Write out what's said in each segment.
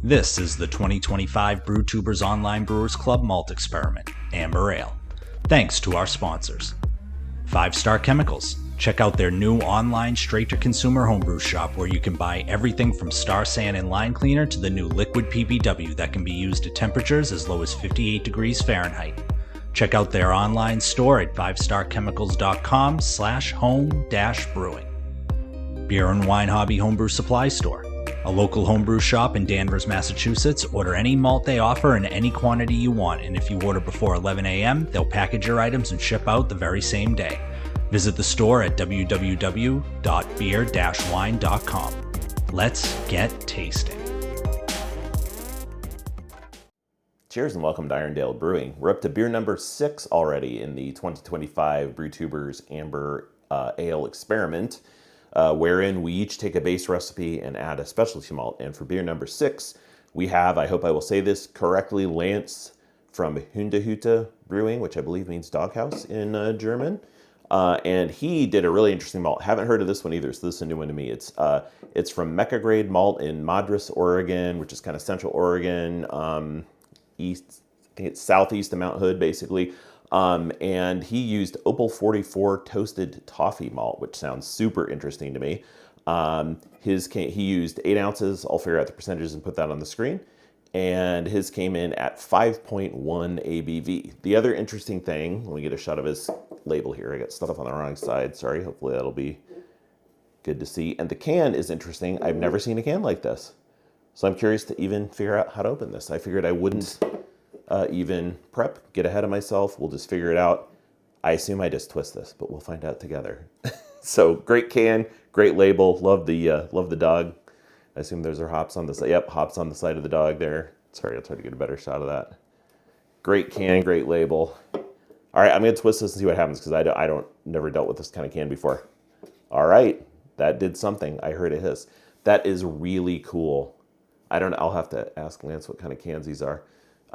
This is the 2025 Brewtubers Online Brewers Club Malt Experiment, Amber Ale. Thanks to our sponsors. 5 Star Chemicals. Check out their new online straight-to-consumer homebrew shop where you can buy everything from Star San and line cleaner to the new liquid PBW that can be used at temperatures as low as 58 degrees Fahrenheit. Check out their online store at 5starchemicals.com/home-brewing. Beer and Wine Hobby Homebrew Supply Store. A local homebrew shop in Danvers, Massachusetts. Order any malt they offer in any quantity you want, and if you order before 11 a.m., they'll package your items and ship out the very same day. Visit the store at www.beer-wine.com. Let's get tasting. Cheers and welcome to Irondale Brewing. We're up to beer number 6 already in the 2025 Brewtubers Amber Ale Experiment, wherein we each take a base recipe and add a specialty malt. And for beer number 6, we have, I hope I will say this correctly, Lance from Hundehütte Brewing, which I believe means doghouse in German. And he did a really interesting malt. Haven't heard of this one either, so this is a new one to me. It's from Mecca grade malt in Madras, Oregon, which is kind of central Oregon, east. I think it's southeast of Mount Hood, basically. And he used Opal 44 Toasted Toffee Malt, which sounds super interesting to me. He used 8 ounces. I'll figure out the percentages and put that on the screen. And his came in at 5.1 ABV. The other interesting thing, let me get a shot of his label here. I got stuff on the wrong side. Sorry, hopefully that'll be good to see. And the can is interesting. I've never seen a can like this. So I'm curious to even figure out how to open this. I figured I wouldn't even prep, get ahead of myself. We'll just figure it out. I assume I just twist this, but we'll find out together. So great can, great label. Love the dog. I assume those are hops on the side. Yep, hops on the side of the dog there. Sorry, I'll try to get a better shot of that. Great can, great label. All right, I'm gonna twist this and see what happens because I don't never dealt with this kind of can before. All right, that did something. I heard a hiss. That is really cool. I don't know. I'll have to ask Lance what kind of cans these are.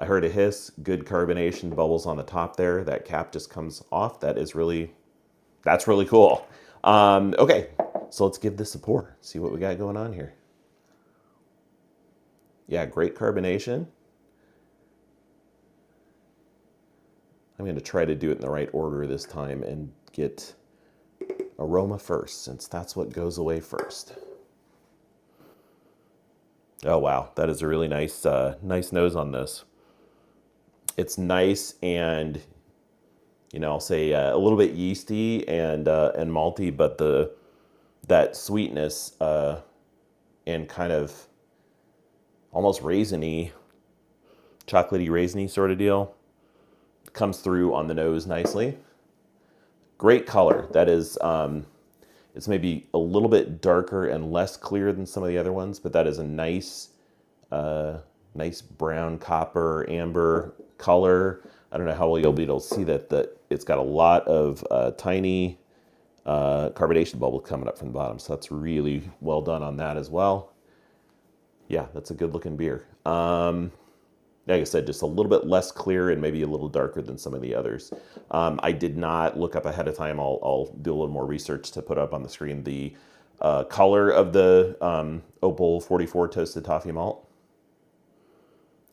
I heard a hiss. Good carbonation, bubbles on the top there. That cap just comes off. That's really cool. Okay, so let's give this a pour. See what we got going on here. Yeah, great carbonation. I'm going to try to do it in the right order this time and get aroma first, since that's what goes away first. Oh wow, that is a really nice nose on this. It's nice and, I'll say a little bit yeasty and malty, but that sweetness and kind of almost raisiny, chocolatey raisiny sort of deal comes through on the nose nicely. Great color. That is, it's maybe a little bit darker and less clear than some of the other ones, but that is a nice brown, copper, amber color. I don't know how well you'll be able to see that it's got a lot of tiny carbonation bubbles coming up from the bottom, so that's really well done on that as well. Yeah, that's a good looking beer. Like I said, just a little bit less clear and maybe a little darker than some of the others. I did not look up ahead of time. I'll do a little more research to put up on the screen the color of the Opal 44 Toasted Toffee Malt.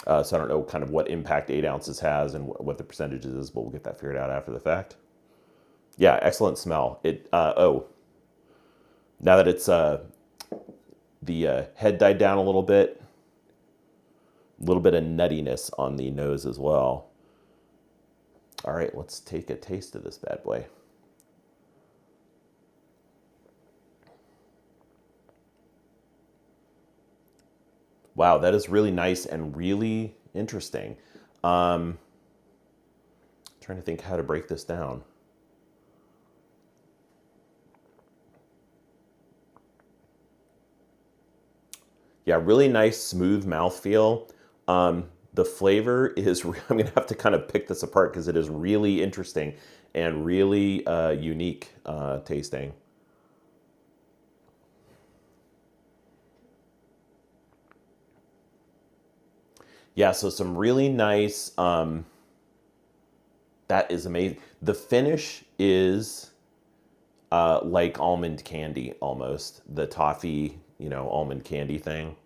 So I don't know kind of what impact 8 ounces has and what the percentages is, but we'll get that figured out after the fact. Yeah, excellent smell. Now that it's the head died down a little bit of nuttiness on the nose as well. All right, let's take a taste of this bad boy. Wow, that is really nice and really interesting. Trying to think how to break this down. Yeah, really nice, smooth mouthfeel. The flavor is, I'm going to have to kind of pick this apart because it is really interesting and really unique tasting. Yeah, so some really nice, that is amazing. The finish is like almond candy almost, the toffee, almond candy thing.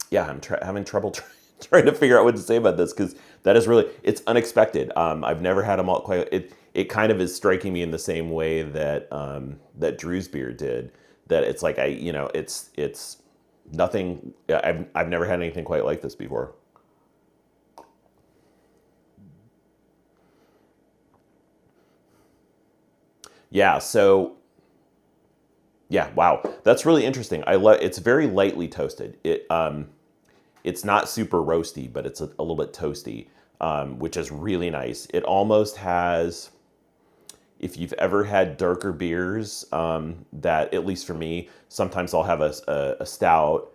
Yeah, I'm having trouble trying to figure out what to say about this because that is really, it's unexpected. I've never had a malt quite. It kind of is striking me in the same way that that Drew's beer did. That it's like it's nothing. I've never had anything quite like this before. Yeah. So yeah, wow, that's really interesting. I love. It's very lightly toasted. It's not super roasty, but it's a little bit toasty, which is really nice. It almost has, if you've ever had darker beers, that, at least for me, sometimes I'll have a stout,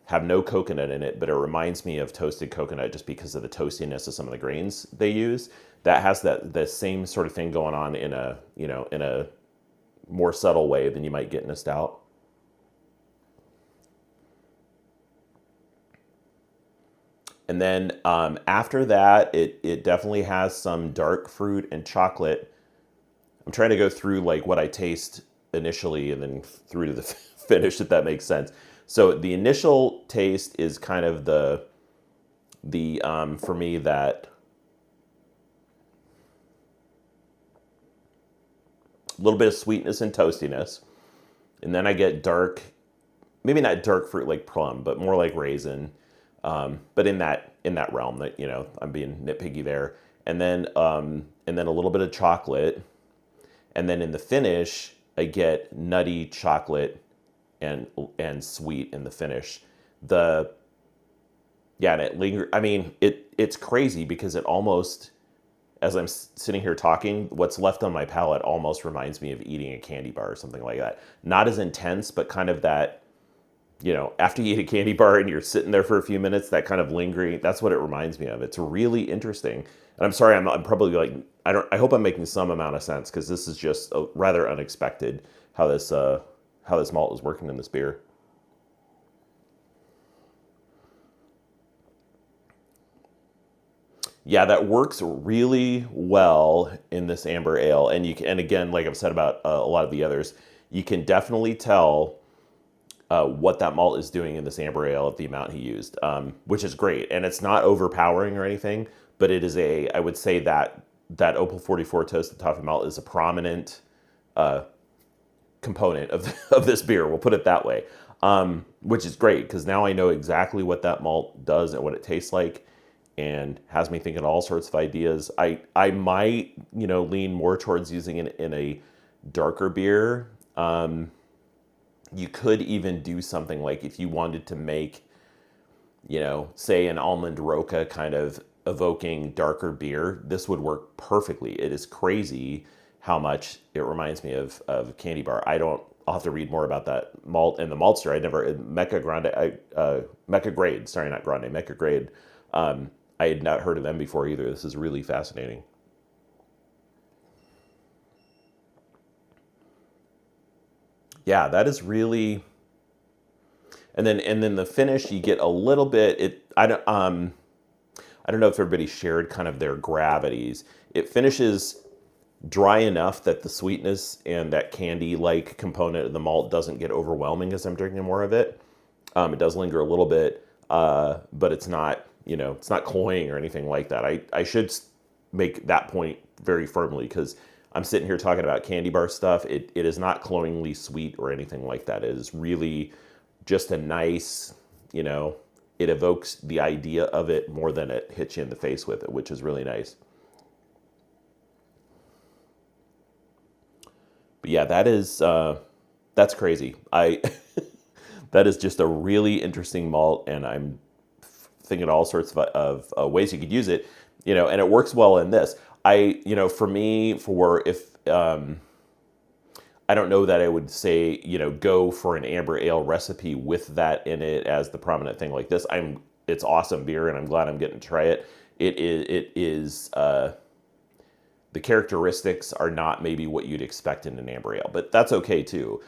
have no coconut in it, but it reminds me of toasted coconut just because of the toastiness of some of the grains they use. That has the same sort of thing going on in a more subtle way than you might get in a stout. And then after that, it definitely has some dark fruit and chocolate. I'm trying to go through like what I taste initially and then through to the finish, if that makes sense. So the initial taste is kind of the for me, that little bit of sweetness and toastiness, and then I get dark, maybe not dark fruit like plum, but more like raisin. But in that realm, that I'm being nitpicky there, and then a little bit of chocolate, and then in the finish I get nutty chocolate and sweet in the finish. The Yeah, and it linger. I mean, it's crazy because it almost, as I'm sitting here talking, what's left on my palate almost reminds me of eating a candy bar or something like that. Not as intense, but kind of that, after you eat a candy bar and you're sitting there for a few minutes, that kind of lingering, that's what it reminds me of. It's really interesting. And I'm sorry, I'm probably like, I hope I'm making some amount of sense, because this is just rather unexpected how this malt is working in this beer. Yeah, that works really well in this amber ale. And and again, like I've said about a lot of the others, you can definitely tell what that malt is doing in this amber ale at the amount he used, which is great. And it's not overpowering or anything, but it is I would say that Opal 44 Toasted Toffee Malt is a prominent component of this beer. We'll put it that way, which is great because now I know exactly what that malt does and what it tastes like, and has me thinking all sorts of ideas. I might lean more towards using it in a darker beer. You could even do something like, if you wanted to make, say an almond roca kind of evoking darker beer, this would work perfectly. It is crazy how much it reminds me of candy bar. I'll have to read more about that malt and the maltster. Mecca Grade, sorry, not Grande, Mecca Grade. I had not heard of them before either. This is really fascinating. Yeah, that is really. And then the finish, you get a little bit. I don't know if everybody shared kind of their gravities. It finishes dry enough that the sweetness and that candy-like component of the malt doesn't get overwhelming as I'm drinking more of it. It does linger a little bit, but it's not, it's not cloying or anything like that. I should make that point very firmly, because I'm sitting here talking about candy bar stuff. It is not cloyingly sweet or anything like that. It is really just a nice, it evokes the idea of it more than it hits you in the face with it, which is really nice. But yeah, that's crazy. That is just a really interesting malt, and I'm thinking all sorts of ways you could use it, and it works well in this. For me, if I don't know that I would say, go for an amber ale recipe with that in it as the prominent thing like this. It's awesome beer, and I'm glad I'm getting to try it. It is the characteristics are not maybe what you'd expect in an amber ale, but that's okay too.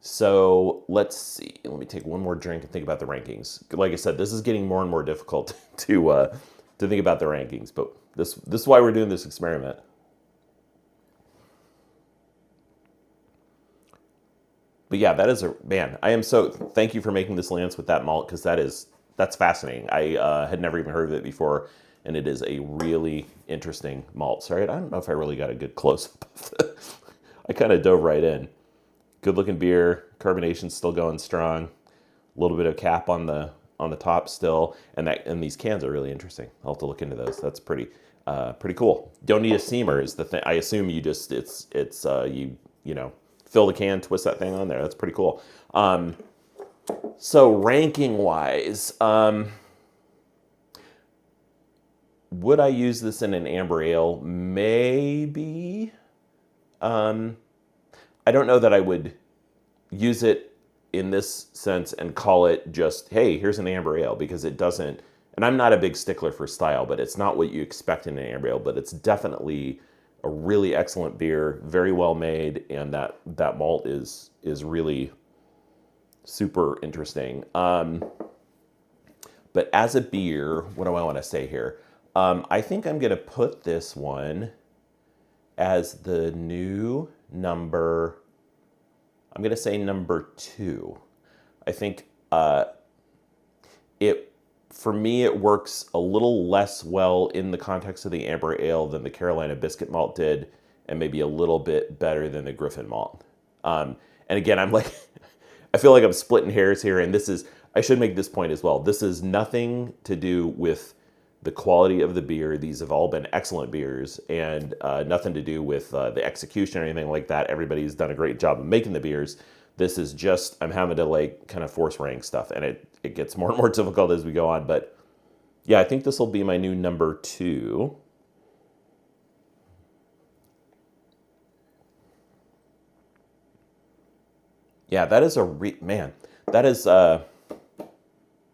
So let's see. Let me take one more drink and think about the rankings. Like I said, this is getting more and more difficult to think about the rankings, but this is why we're doing this experiment. But yeah, that is man. I am so thank you for making this, Lance, with that malt, because that's fascinating. I had never even heard of it before, and it is a really interesting malt. Sorry, I don't know if I really got a good close up. I kind of dove right in. Good looking beer, carbonation's still going strong. A little bit of cap on the top still, and these cans are really interesting. I'll have to look into those. That's pretty cool. Don't need a seamer is the thing. I assume you just you know, fill the can, twist that thing on there. That's pretty cool. So ranking wise, would I use this in an amber ale? Maybe. I don't know that I would use it in this sense and call it just, hey, here's an amber ale, because it doesn't, and I'm not a big stickler for style, but it's not what you expect in an amber ale, but it's definitely a really excellent beer, very well made, and that malt is really super interesting. But as a beer, what do I want to say here? I think I'm going to put this one as the new number, I'm going to say number 2. I think for me, it works a little less well in the context of the amber ale than the Carolina biscuit malt did, and maybe a little bit better than the Griffin malt. And again, I'm like, I feel like I'm splitting hairs here, and I should make this point as well. This is nothing to do with the quality of the beer. These have all been excellent beers, and nothing to do with the execution or anything like that. Everybody's done a great job of making the beers. This is just, I'm having to like kind of force rank stuff, and it gets more and more difficult as we go on. But yeah, I think this will be my new number 2. Yeah, that is man, that is, I'm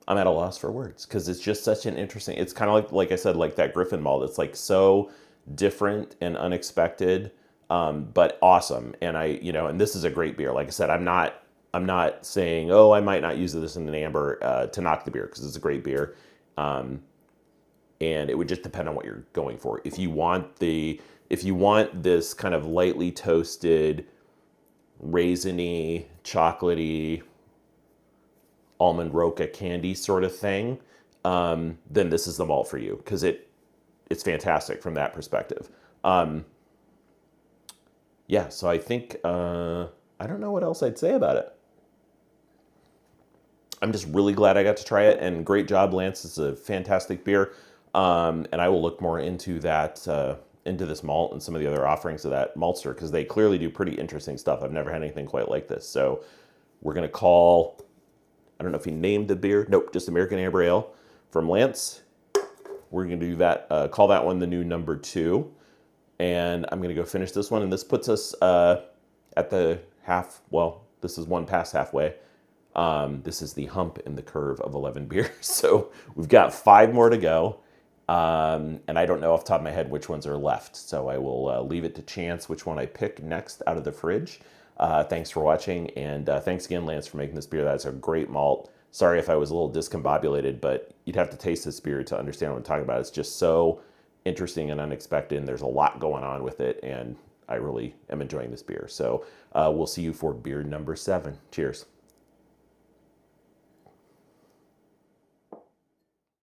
at a loss for words, because it's just such an interesting, it's kind of like I said, like that Griffin malt. It's like so different and unexpected, but awesome. And and this is a great beer. Like I said, I'm not saying, oh, I might not use this in an amber to knock the beer, because it's a great beer. And it would just depend on what you're going for. If you want this kind of lightly toasted, raisiny, chocolatey, almond roca candy sort of thing, then this is the malt for you, because it's fantastic from that perspective. Yeah, so I think I don't know what else I'd say about it. I'm just really glad I got to try it, and great job, Lance. It's a fantastic beer, and I will look more into that, into this malt and some of the other offerings of that maltster, because they clearly do pretty interesting stuff. I've never had anything quite like this. So we're gonna call, I don't know if he named the beer. Nope, just American Amber Ale from Lance. We're gonna do that, call that one the new number 2. And I'm gonna go finish this one. And this puts us at the this is one past halfway. This is the hump in the curve of 11 beers. So we've got 5 more to go. And I don't know off the top of my head which ones are left. So I will leave it to chance which one I pick next out of the fridge. Thanks for watching, and thanks again, Lance, for making this beer. That's a great malt. Sorry if I was a little discombobulated, but you'd have to taste this beer to understand what I'm talking about. It's just so interesting and unexpected, and there's a lot going on with it, and I really am enjoying this beer. So we'll see you for beer number 7. Cheers.